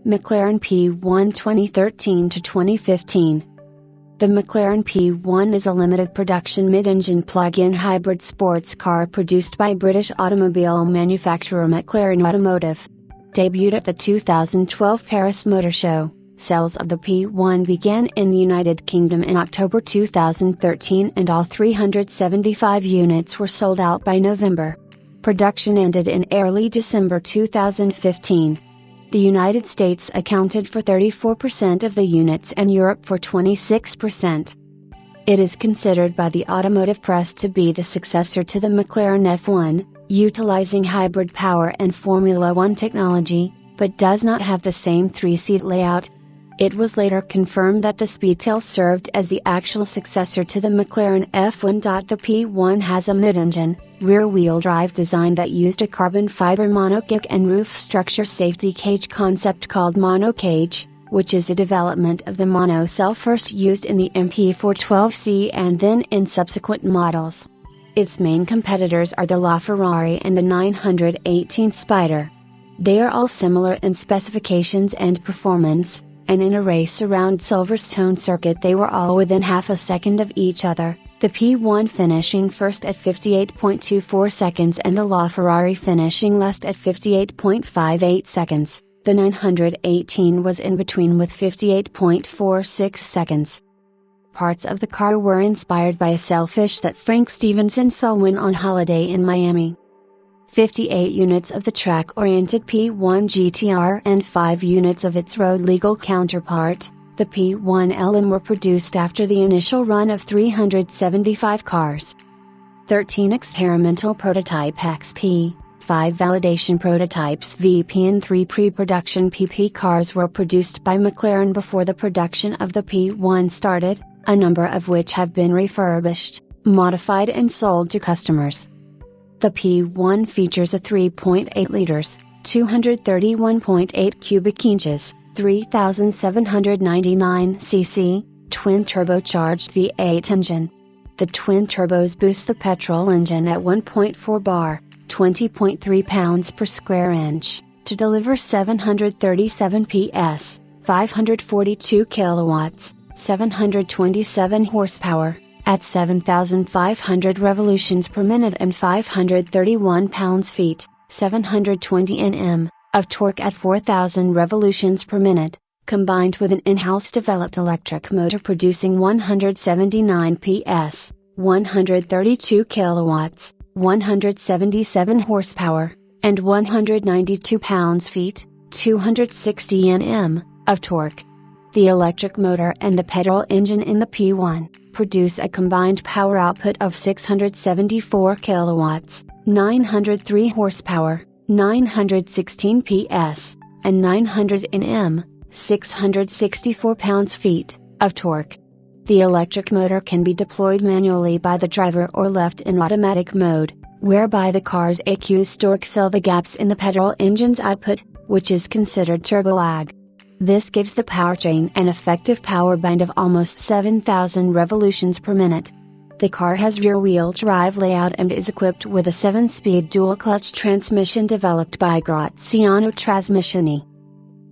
McLaren P1 2013 to 2015. The McLaren P1 is a limited production mid-engine plug-in hybrid sports car produced by British automobile manufacturer McLaren Automotive. Debuted at the 2012 Paris Motor Show, sales of the P1 began in the United Kingdom in October 2013 and all 375 units were sold out by November. Production ended in early December 2015. The United States accounted for 34% of the units and Europe for 26%. It is considered by the automotive press to be the successor to the McLaren F1, utilizing hybrid power and Formula One technology, but does not have the same three-seat layout. It was later confirmed that the Speedtail served as the actual successor to the McLaren F1. The P1 has a mid-engine, rear-wheel drive design that used a carbon fiber monocoque and roof structure safety cage concept called monocage, which is a development of the monocell first used in the MP412C and then in subsequent models. Its main competitors are the LaFerrari and the 918 Spider. They are all similar in specifications and performance, and in a race around Silverstone circuit they were all within half a second of each other, the P1 finishing first at 58.24 seconds and the LaFerrari finishing last at 58.58 seconds. The 918 was in between with 58.46 seconds. Parts of the car were inspired by a sailfish that Frank Stevenson saw when on holiday in Miami. 58 units of the track-oriented P1 GTR and 5 units of its road-legal counterpart, the P1 LM, were produced after the initial run of 375 cars. 13 experimental prototype XP, 5 validation prototypes VP and 3 pre-production PP cars were produced by McLaren before the production of the P1 started, a number of which have been refurbished, modified and sold to customers. The P1 features a 3.8 liters, 231.8 cubic inches, 3,799 cc, twin-turbocharged V8 engine. The twin turbos boost the petrol engine at 1.4 bar, 20.3 pounds per square inch, to deliver 737 PS, 542 kilowatts, 727 horsepower, at 7,500 revolutions per minute and 531 pounds-feet, 720 Nm, of torque at 4,000 revolutions per minute, combined with an in-house developed electric motor producing 179 PS, 132 kilowatts, 177 horsepower, and 192 pounds-feet, 260 Nm, of torque. The electric motor and the petrol engine in the P1 produce a combined power output of 674 kilowatts, 903 horsepower, 916 PS, and 900 Nm, 664 pounds-feet, of torque. The electric motor can be deployed manually by the driver or left in automatic mode, whereby the car's EQ stroke fill the gaps in the petrol engine's output, which is considered turbo lag. This gives the powertrain an effective power band of almost 7,000 revolutions per minute. The car has rear-wheel drive layout and is equipped with a 7-speed dual-clutch transmission developed by Graziano Trasmissioni.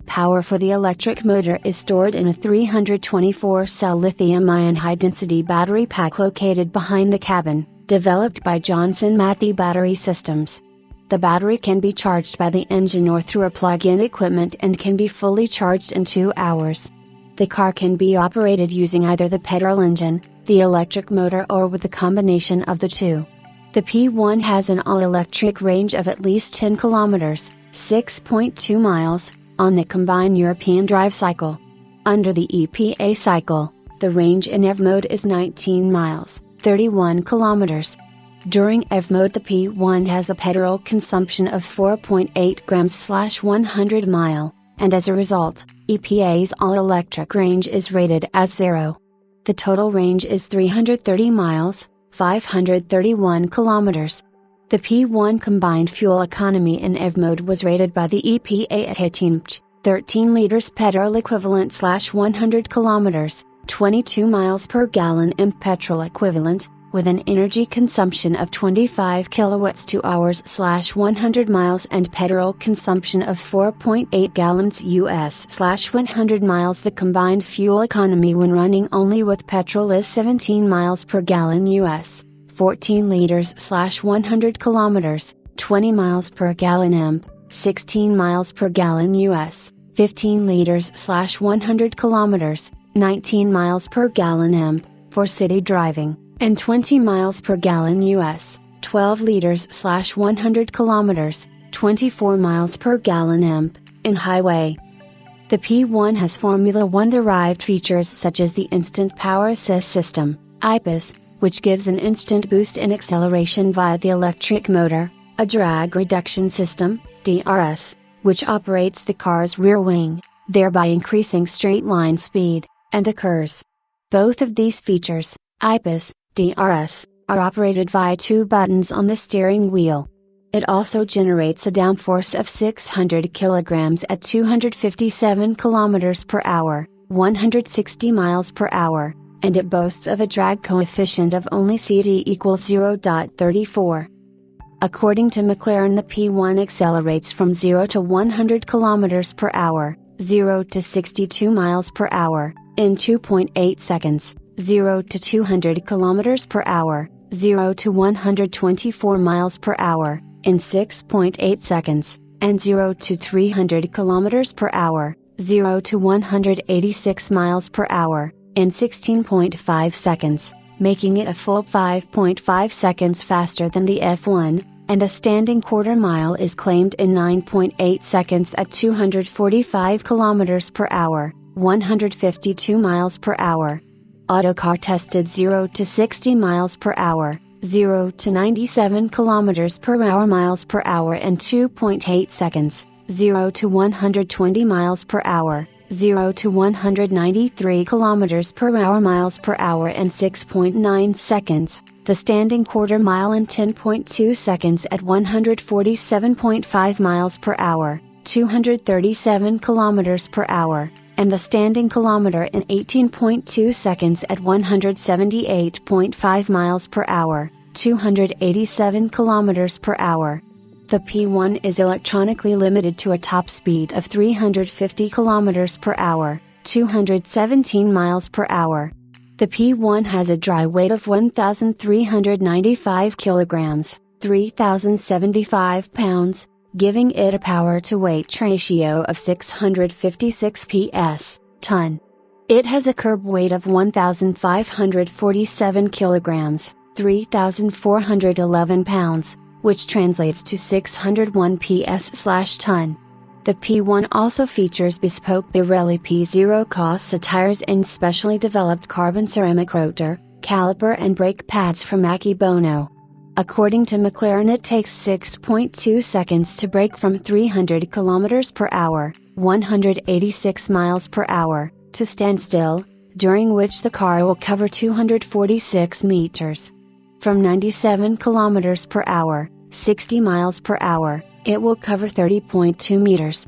Power for the electric motor is stored in a 324-cell lithium-ion high-density battery pack located behind the cabin, developed by Johnson Matthey Battery Systems. The battery can be charged by the engine or through a plug-in equipment and can be fully charged in 2 hours. The car can be operated using either the petrol engine, the electric motor, or with a combination of the two. The P1 has an all-electric range of at least 10 kilometers, 6.2 miles, on the combined European drive cycle. Under the EPA cycle, the range in EV mode is 19 miles, 31 kilometers. During EV mode, the P1 has a petrol consumption of 4.8 grams/100 mile, and as a result, EPA's all-electric range is rated as 0. The total range is 330 miles, 531 kilometers. The P1 combined fuel economy in EV mode was rated by the EPA at 13 liters petrol equivalent/100 kilometers, 22 miles per gallon in petrol equivalent, with an energy consumption of 25 kWh/100 miles and petrol consumption of 4.8 gallons US/100 miles. The combined fuel economy when running only with petrol is 17 miles per gallon US, 14 liters/100 kilometers, 20 miles per gallon imp, 16 miles per gallon US, 15 liters/100 kilometers, 19 miles per gallon imp, for city driving, and 20 miles per gallon US, 12 liters/100 kilometers, 24 miles per gallon imp, in highway. The P1 has Formula One derived features such as the Instant Power Assist System, IPAS, which gives an instant boost in acceleration via the electric motor, a drag reduction system, DRS, which operates the car's rear wing, thereby increasing straight line speed, and occurs. Both of these features, IPAS, DRS, are operated via two buttons on the steering wheel. It also generates a downforce of 600 kilograms at 257 kilometers per hour, 160 miles per hour, and it boasts of a drag coefficient of only CD equals 0.34. According to McLaren, the P1 accelerates from 0 to 100 km per hour, 0 to 62 miles per hour, in 2.8 seconds, 0 to 200 km per hour, 0 to 124 miles per hour, in 6.8 seconds, and 0 to 300 km per hour, 0 to 186 miles per hour, in 16.5 seconds, making it a full 5.5 seconds faster than the F1, and a standing quarter mile is claimed in 9.8 seconds at 245 km per hour, 152 miles per hour. Autocar tested 0 to 60 miles per hour, 0 to 97 km per hour miles per hour in 2.8 seconds, 0 to 120 miles per hour, 0 to 193 km per hour miles per hour in 6.9 seconds, the standing quarter mile in 10.2 seconds at 147.5 miles per hour, 237 km per hour, and the standing kilometer in 18.2 seconds at 178.5 miles per hour, 287 km per hour. The P1 is electronically limited to a top speed of 350 km per hour, 217 miles per hour. The P1 has a dry weight of 1,395 kilograms, 3,075 pounds, giving it a power-to-weight ratio of 656 ps, ton. It has a curb weight of 1,547 kilograms, 3,411 pounds, which translates to 601 ps/ton. The P1 also features bespoke Pirelli P0 Corsa tires and specially developed carbon ceramic rotor, caliper and brake pads from Akebono. According to McLaren, it takes 6.2 seconds to brake from 300 km per hour, 186 miles per hour, to standstill, during which the car will cover 246 meters. From 97 km per hour, 60 miles per hour, it will cover 30.2 meters.